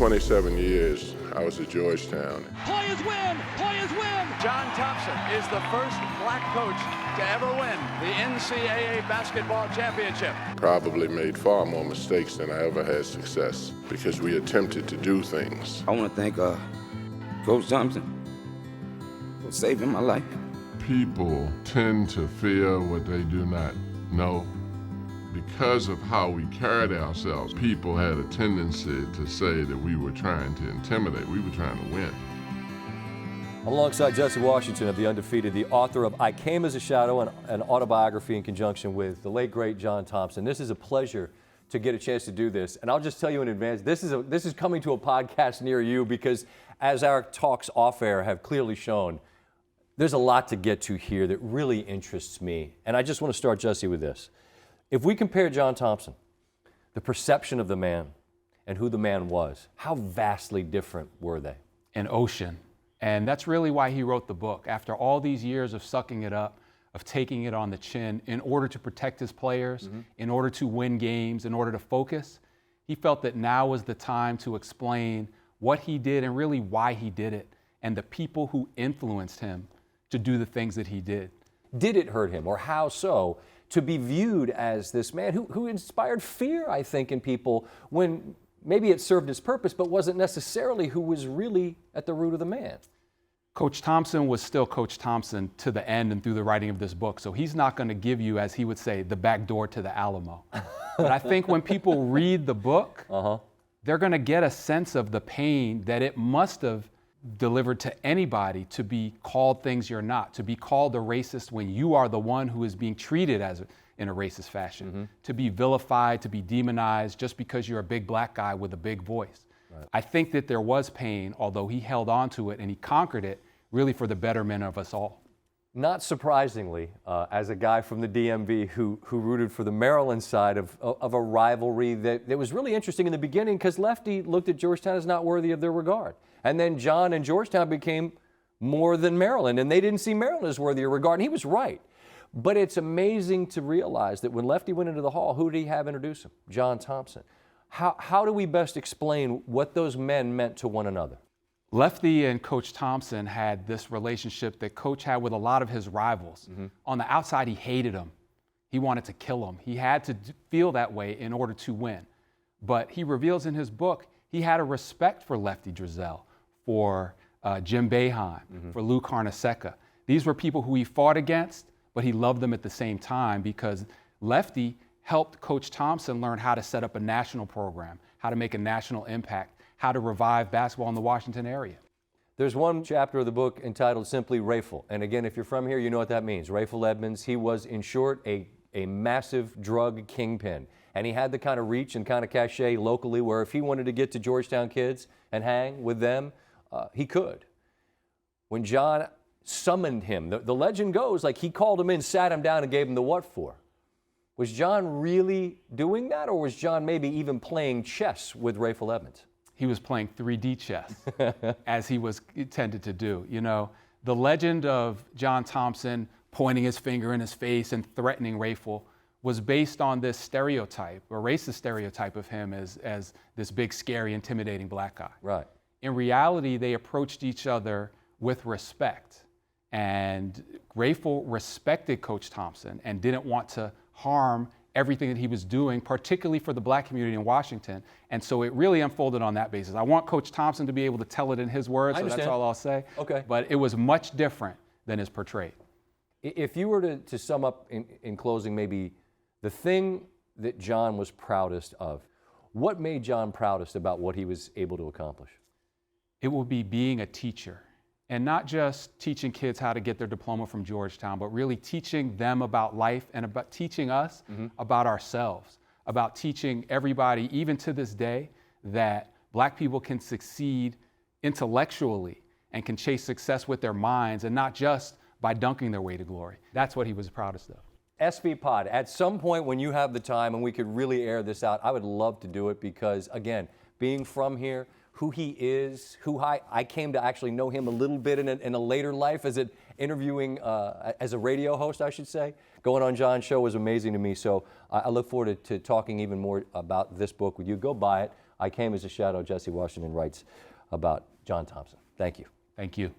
27 years, I was at Georgetown. Players win! Players win! John Thompson is the first black coach to ever win the NCAA basketball championship. Probably made far more mistakes than I ever had success because we attempted to do things. I want to thank Coach Thompson for saving my life. People tend to fear what they do not know. Because of how we carried ourselves, people had a tendency to say that we were trying to intimidate. We were trying to win. Alongside Jesse Washington of The Undefeated, the author of I Came as a Shadow, an autobiography in conjunction with the late, great John Thompson. This is a pleasure to get a chance to do this. And I'll just tell you in advance, this is coming to a podcast near you because as our talks off air have clearly shown, there's a lot to get to here that really interests me. And I just want to start, Jesse, with this. If we compare John Thompson, the perception of the man, and who the man was, how vastly different were they? An ocean. And that's really why he wrote the book. After all these years of sucking it up, of taking it on the chin, in order to protect his players, in order to win games, in order to focus, he felt that now was the time to explain what he did and really why he did it, and the people who influenced him to do the things that he did. Did it hurt him, or how so, to be viewed as this man who inspired fear, I think, in people when maybe it served its purpose, but wasn't necessarily who was really at the root of the man? Coach Thompson was still Coach Thompson to the end and through the writing of this book. So he's not going to give you, as he would say, the back door to the Alamo. But I think when people read the book, they're going to get a sense of the pain that it must have delivered to anybody to be called things you're not, to be called a racist when you are the one who is being treated as in a racist fashion, to be vilified, to be demonized just because you're a big black guy with a big voice. Right. I think that there was pain, although he held on to it and he conquered it really for the betterment of us all. Not surprisingly, as a guy from the DMV who rooted for the Maryland side of a rivalry that was really interesting in the beginning because Lefty looked at Georgetown as not worthy of their regard. And then John and Georgetown became more than Maryland, and they didn't see Maryland as worthy of regard, and he was right. But it's amazing to realize that when Lefty went into the hall, who did he have introduce him? John Thompson. How do we best explain what those men meant to one another? Lefty and Coach Thompson had this relationship that Coach had with a lot of his rivals. On the outside, he hated them. He wanted to kill them. He had to feel that way in order to win. But he reveals in his book, he had a respect for Lefty Driesell, for Jim Boeheim, for Lou Carnesecca. These were people who he fought against, but he loved them at the same time because Lefty helped Coach Thompson learn how to set up a national program, how to make a national impact, how to revive basketball in the Washington area. There's one chapter of the book entitled simply Rayful. And again, if you're from here, you know what that means. Rayful Edmonds, he was, in short, a massive drug kingpin. And he had the kind of reach and kind of cachet locally where if he wanted to get to Georgetown kids and hang with them, he could. When John summoned him, the legend goes, like he called him in, sat him down, and gave him the what for. Was John really doing that, or was John maybe even playing chess with Rayful Edmonds? He was playing 3D chess, as he was tended to do. You know, the legend of John Thompson pointing his finger in his face and threatening Rayful was based on this stereotype, a racist stereotype of him as this big, scary, intimidating black guy. Right. In reality, they approached each other with respect. And Rayful respected Coach Thompson and didn't want to harm everything that he was doing, particularly for the black community in Washington. And so it really unfolded on that basis. I want Coach Thompson to be able to tell it in his words, so that's all I'll say. Okay. But it was much different than is portrayed. If you were to sum up in closing maybe the thing that John was proudest of, what made John proudest about what he was able to accomplish? It will be being a teacher. And not just teaching kids how to get their diploma from Georgetown, but really teaching them about life and about teaching us about ourselves, about teaching everybody, even to this day, that black people can succeed intellectually and can chase success with their minds and not just by dunking their way to glory. That's what he was proudest of. SV Pod, at some point when you have the time and we could really air this out, I would love to do it because, again, being from here, who he is, who I came to actually know him a little bit in a later life as interviewing as a radio host, I should say. Going on John's show was amazing to me. So I look forward to talking even more about this book with you. Go buy it. I Came as a Shadow. Jesse Washington writes about John Thompson. Thank you. Thank you.